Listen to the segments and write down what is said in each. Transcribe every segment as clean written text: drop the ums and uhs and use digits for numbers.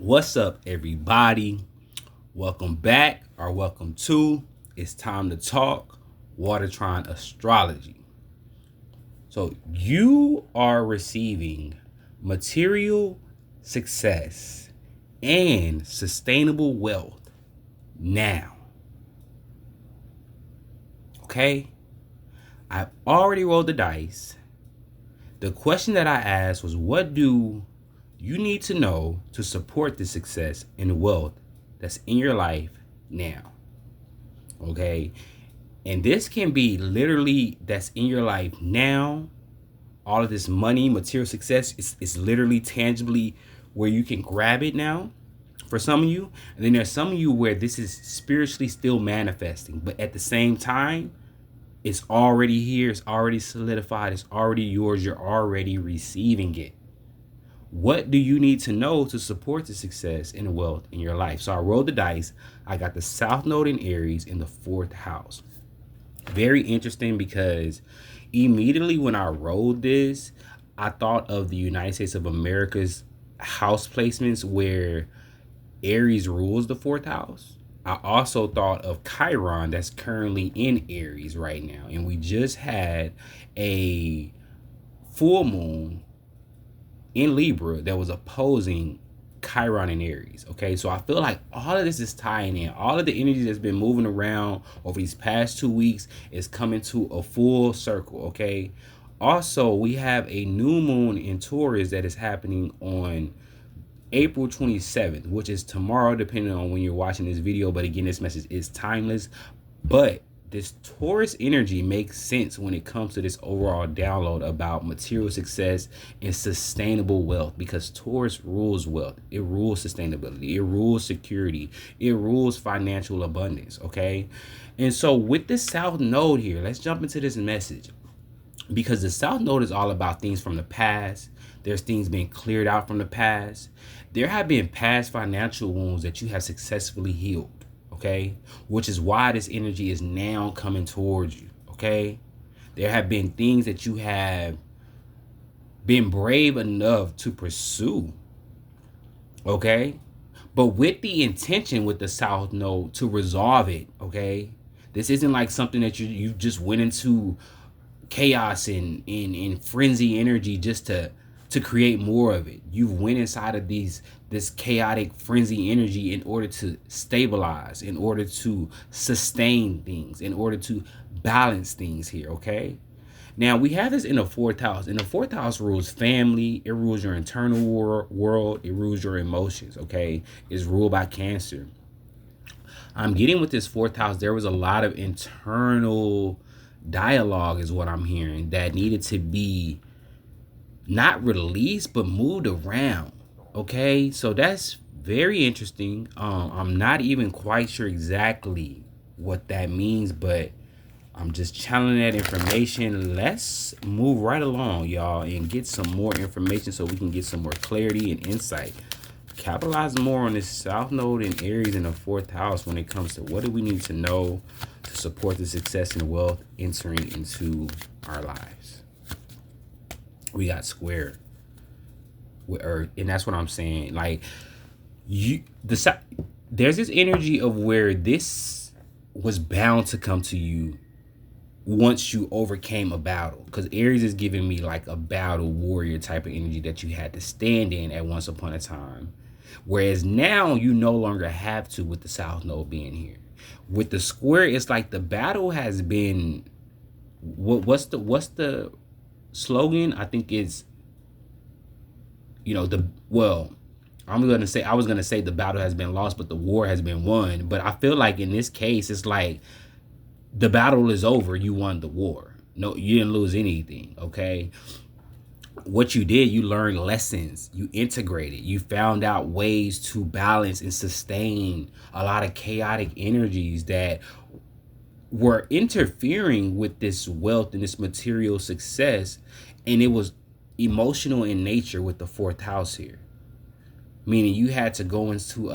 What's up, everybody? Welcome back or welcome to It's Time to Talk Watertron Astrology. So you are receiving material success and sustainable wealth now. Okay? I've already rolled the dice. The question that I asked was, what do you need to know to support the success and wealth that's in your life now? Okay? And this can be literally that's in your life now. All of this money, material success is literally tangibly where you can grab it now for some of you. And then there's some of you where this is spiritually still manifesting, but at the same time, it's already here, it's already solidified, it's already yours, you're already receiving it. What do you need to know to support the success and wealth in your life? So I rolled the dice. I got the South Node in Aries in the 4th house. Very interesting because immediately when I rolled this, I thought of the United States of America's house placements where Aries rules the 4th house. I also thought of Chiron that's currently in Aries right now. And we just had a full moon in Libra that was opposing Chiron in Aries. Okay, so I feel like all of this is tying in. All of the energy that's been moving around over these past 2 weeks is coming to a full circle. Okay, also we have a new moon in Taurus that is happening on April 27th, which is tomorrow, depending on when you're watching this video. But again, this message is timeless. But this Taurus energy makes sense when it comes to this overall download about material success and sustainable wealth, because Taurus rules wealth. It rules sustainability. It rules security. It rules financial abundance. Okay. And so with the South Node here, let's jump into this message, because the South Node is all about things from the past. There's things being cleared out from the past. There have been past financial wounds that you have successfully healed. Okay, which is why this energy is now coming towards you. Okay, there have been things that you have been brave enough to pursue. Okay, but with the intention with the South Node to resolve it. Okay, this isn't like something that you just went into chaos and frenzy energy just to create more of it. You went inside of this chaotic frenzy energy in order to stabilize, in order to sustain things, in order to balance things here. Okay, now we have this in the 4th house, and the 4th house rules family. It rules your internal world. It rules your emotions. Okay, it's ruled by Cancer. I'm getting with this 4th house, there was a lot of internal dialogue is what I'm hearing that needed to be not released but moved around. Okay, so that's very interesting. I'm not even quite sure exactly what that means, but I'm just channeling that information. Let's move right along, y'all, and get some more information so we can get some more clarity and insight. Capitalize more on this South Node in Aries in the 4th house when it comes to what do we need to know to support the success and wealth entering into our lives. We got square with Earth, and that's what I'm saying. Like there's this energy of where this was bound to come to you once you overcame a battle, because Aries is giving me like a battle warrior type of energy that you had to stand in at once upon a time, whereas now you no longer have to with the South Node being here. With the square, it's like the battle has been what's the slogan? I think it's, I was gonna say the battle has been lost, but the war has been won. But I feel like in this case, it's like the battle is over. You won the war. No, you didn't lose anything. Okay. What you did, you learned lessons, you integrated, you found out ways to balance and sustain a lot of chaotic energies that were interfering with this wealth and this material success. And it was emotional in nature with the 4th house here, meaning you had to go into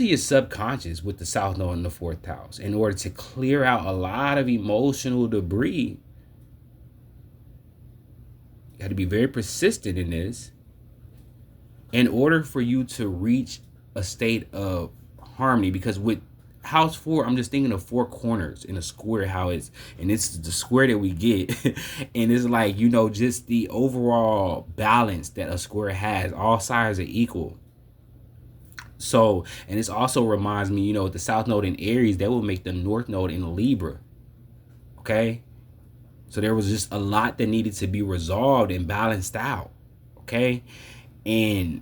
your subconscious with the South Node in the 4th house in order to clear out a lot of emotional debris. You had to be very persistent in this in order for you to reach a state of harmony, because with house 4, I'm just thinking of 4 corners in a square, how it's, and it's the square that we get. And it's like, you know, just the overall balance that a square has, all sides are equal. So, and this also reminds me, you know, the south node in Aries, that will make the north node in Libra. Okay, so there was just a lot that needed to be resolved and balanced out. Okay, and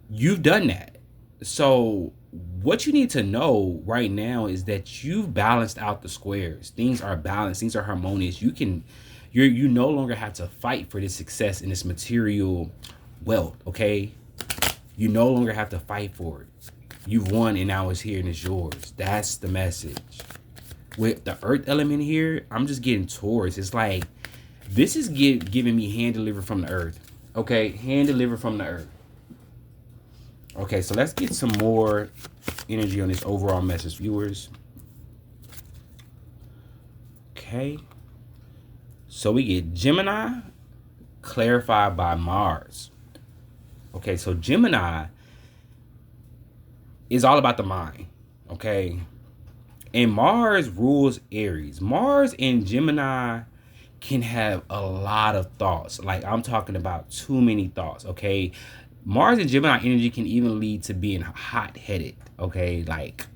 you've done that. So what you need to know right now is that you've balanced out the squares. Things are balanced, things are harmonious. You no longer have to fight for this success and this material wealth. Okay, you no longer have to fight for it. You've won, and now it's here and it's yours. That's the message. With the earth element here, I'm just getting Taurus. It's like, this is giving me hand delivered from the earth. Okay, hand delivered from the earth. Okay, so let's get some more energy on this overall message, viewers. Okay, so we get Gemini, clarified by Mars. Okay, so Gemini is all about the mind. Okay, and Mars rules Aries. Mars and Gemini can have a lot of thoughts. Like, I'm talking about too many thoughts. Okay, Mars and Gemini energy can even lead to being hot-headed. Okay, like,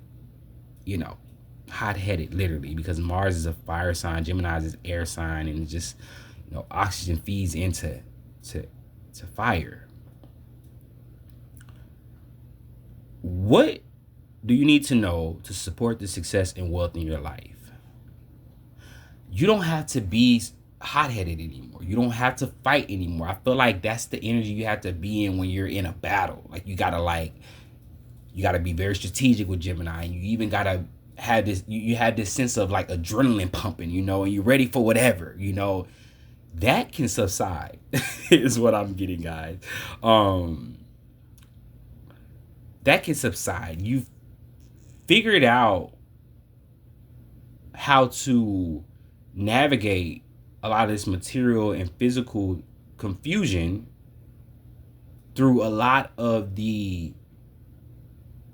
you know, hot-headed, literally, because Mars is a fire sign, Gemini is air sign, and it's just, you know, oxygen feeds into fire. What do you need to know to support the success and wealth in your life? You don't have to be hot-headed anymore. You don't have to fight anymore. I feel like that's the energy you have to be in when you're in a battle. Like, you gotta be very strategic with Gemini. And you even gotta have this, you have this sense of like adrenaline pumping, you know, and you're ready for whatever, you know. That can subside is what I'm getting, guys. That can subside. You've figured out how to navigate a lot of this material and physical confusion through a lot of the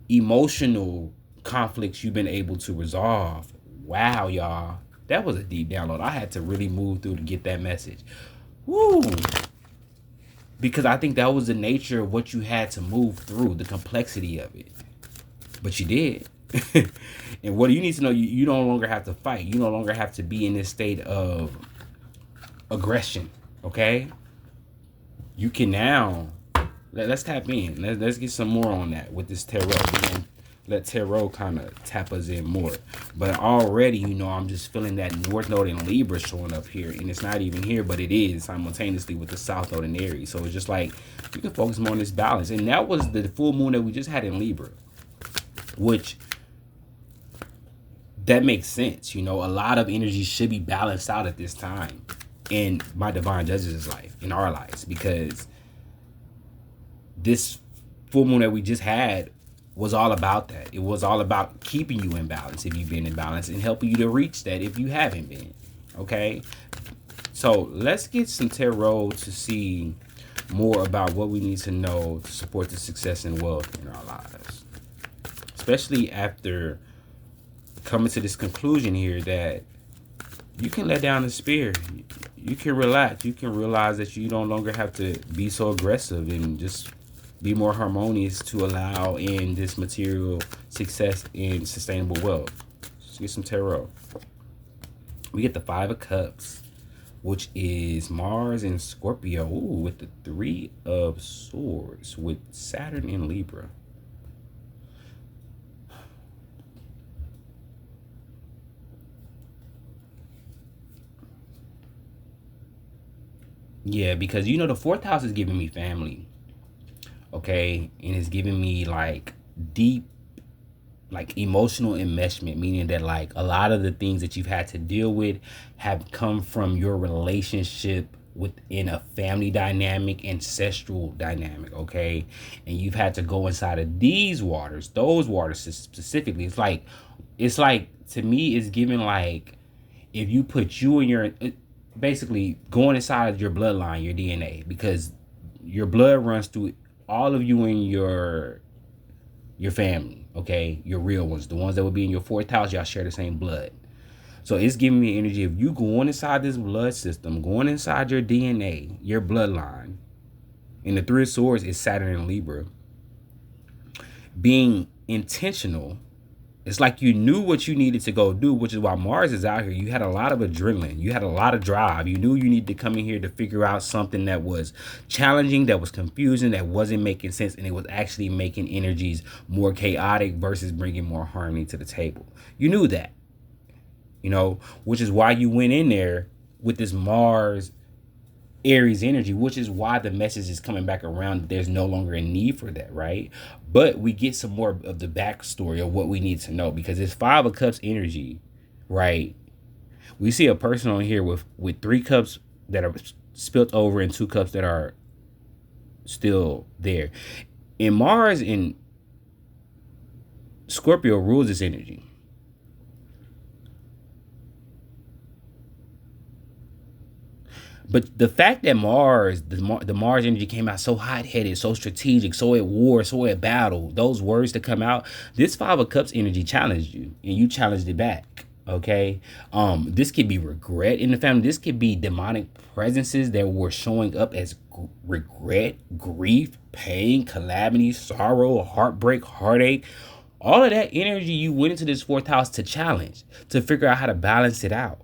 emotional conflicts you've been able to resolve. Wow, y'all. That was a deep download. I had to really move through to get that message. Woo! Because I think that was the nature of what you had to move through, the complexity of it. But you did. And what you need to know, you no longer have to fight. You no longer have to be in this state of aggression. Okay? You can now, let's tap in. Let's get some more on that with this tarot. We're gonna let tarot kind of tap us in more. But already, you know, I'm just feeling that North Node in Libra showing up here. And it's not even here, but it is simultaneously with the South Node in Aries. So it's just like, you can focus more on this balance. And that was the full moon that we just had in Libra. Which, that makes sense. You know, a lot of energy should be balanced out at this time in my divine judges' life, in our lives. Because this full moon that we just had was all about that. It was all about keeping you in balance if you've been in balance, and helping you to reach that if you haven't been. Okay? So let's get some tarot to see more about what we need to know to support the success and wealth in our lives. Especially after coming to this conclusion here that you can let down the spear. You can relax. You can realize that you no longer have to be so aggressive, and just be more harmonious to allow in this material success and sustainable wealth. Let's get some tarot. We get the 5 of Cups, which is Mars and Scorpio. Ooh, with the 3 of Swords, with Saturn in Libra. Yeah, because, you know, the 4th house is giving me family. Okay, and it's giving me like deep, like emotional enmeshment, meaning that like a lot of the things that you've had to deal with have come from your relationship within a family dynamic, ancestral dynamic. Okay, and you've had to go inside of these waters, those waters specifically. It's like to me, it's giving like, if you put you and your, basically going inside of your bloodline, your DNA, because your blood runs through all of you in your family, okay? Your real ones, the ones that would be in your fourth house, y'all share the same blood. So it's giving me energy of you going inside this blood system, going inside your DNA, your bloodline. And the Three of Swords is Saturn and Libra. Being intentional. It's like you knew what you needed to go do, which is why Mars is out here. You had a lot of adrenaline. You had a lot of drive. You knew you needed to come in here to figure out something that was challenging, that was confusing, that wasn't making sense, and it was actually making energies more chaotic versus bringing more harmony to the table. You knew that, you know, which is why you went in there with this Mars Aries energy, which is why the message is coming back around. There's no longer a need for that, right? But we get some more of the backstory of what we need to know, because it's Five of Cups energy, right? We see a person on here with 3 cups that are spilt over and 2 cups that are still there. And Mars in Scorpio rules this energy. But the fact that Mars, the Mars energy came out so hot-headed, so strategic, so at war, so at battle, those words to come out, this Five of Cups energy challenged you, and you challenged it back, okay? This could be regret in the family. This could be demonic presences that were showing up as regret, grief, pain, calamity, sorrow, heartbreak, heartache. All of that energy you went into this fourth house to challenge, to figure out how to balance it out.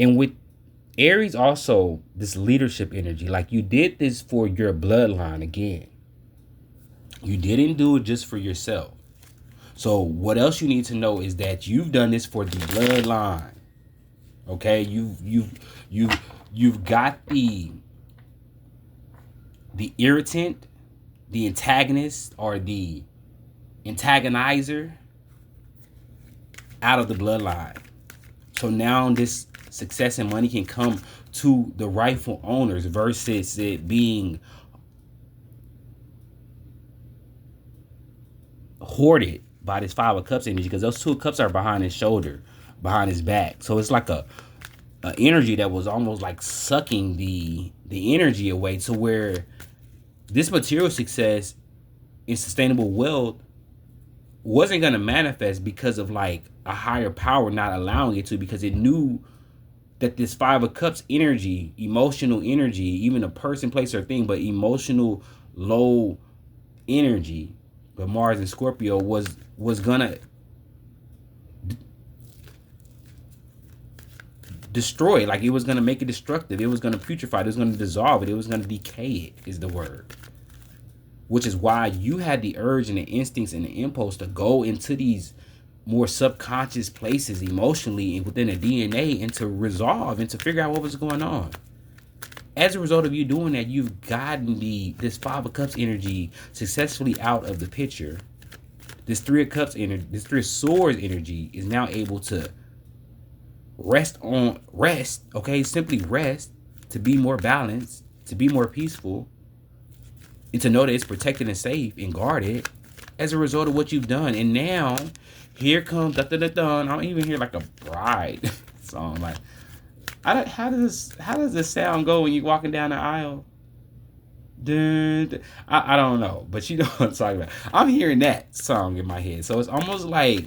And with Aries also, this leadership energy, like you did this for your bloodline again. You didn't do it just for yourself. So what else you need to know is that you've done this for the bloodline. Okay, you've got the irritant, the antagonist, or the antagonizer out of the bloodline. So now this success and money can come to the rightful owners versus it being hoarded by this Five of Cups energy, because those 2 cups are behind his shoulder, behind his back. So it's like a energy that was almost like sucking the energy away, to where this material success and sustainable wealth wasn't going to manifest because of like a higher power not allowing it to, because it knew that this Five of Cups energy, emotional energy, even a person, place, or thing, but emotional low energy, but Mars and Scorpio was gonna destroy it. Like it was gonna make it destructive. It was gonna putrefy it. It was gonna dissolve it. It was gonna decay it, is the word. Which is why you had the urge and the instincts and the impulse to go into these more subconscious places emotionally and within the DNA, and to resolve and to figure out what was going on. As a result of you doing that, you've gotten this Five of Cups energy successfully out of the picture. This Three of Cups energy, this Three of Swords energy is now able to rest, okay? Simply rest, to be more balanced, to be more peaceful, and to know that it's protected and safe and guarded as a result of what you've done. And now, here comes da da da da. I don't even hear like a bride song. Like, how does this sound go when you're walking down the aisle? I don't know, but you know what I'm talking about. I'm hearing that song in my head, so it's almost like,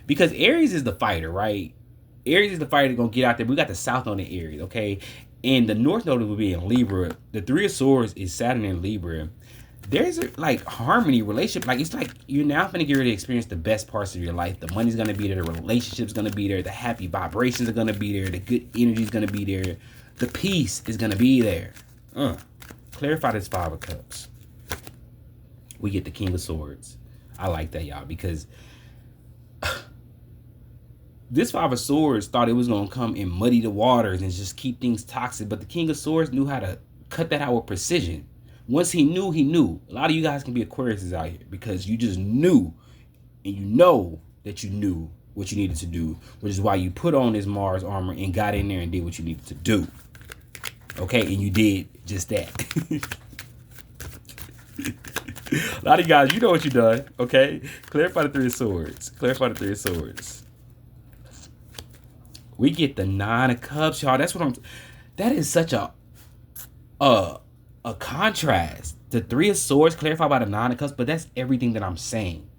because Aries is the fighter, right? Aries is the fighter that's gonna get out there. We got the South Node in Aries, okay, and the North Node will be in Libra. The Three of Swords is Saturn in Libra. There's a like harmony, relationship. Like it's like you're now gonna get ready to experience the best parts of your life. The money's gonna be there, the relationship's gonna be there, the happy vibrations are gonna be there, the good energy's gonna be there, the peace is gonna be there. Clarify this Five of Cups. We get the King of Swords. I like that, y'all, because this Five of Swords thought it was gonna come and muddy the waters and just keep things toxic, but the King of Swords knew how to cut that out with precision. Once he knew, he knew. A lot of you guys can be Aquariuses out here because you just knew, and you know that you knew what you needed to do, which is why you put on this Mars armor and got in there and did what you needed to do. Okay, and you did just that. A lot of you guys, you know what you done, okay? Clarify the Three of Swords. Clarify the Three of Swords. We get the Nine of Cups, y'all. That's what I'm... That is such a contrast. The Three of Swords clarified by the Nine of Cups, but that's everything that I'm saying.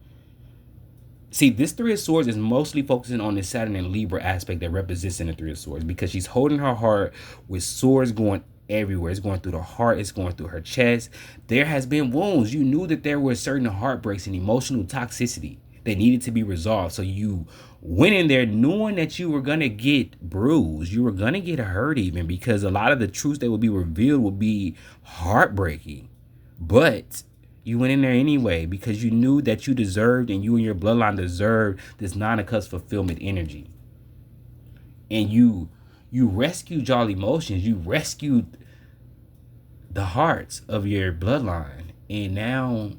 See, this Three of Swords is mostly focusing on the Saturn and Libra aspect that represents in the Three of Swords, because she's holding her heart with swords going everywhere. It's going through the heart. It's going through her chest. There has been wounds. You knew that there were certain heartbreaks and emotional toxicity that needed to be resolved. So you went in there knowing that you were going to get bruised. You were going to get hurt even, because a lot of the truths that would be revealed would be heartbreaking. But you went in there anyway because you knew that you deserved, and you and your bloodline deserved, this Nine of Cups fulfillment energy. And you rescued y'all emotions. You rescued the hearts of your bloodline. And now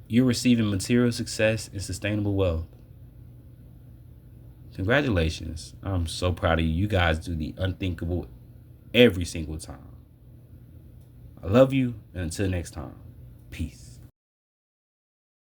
you're receiving material success and sustainable wealth. Congratulations. I'm so proud of you. You guys do the unthinkable every single time. I love you. And until next time, peace.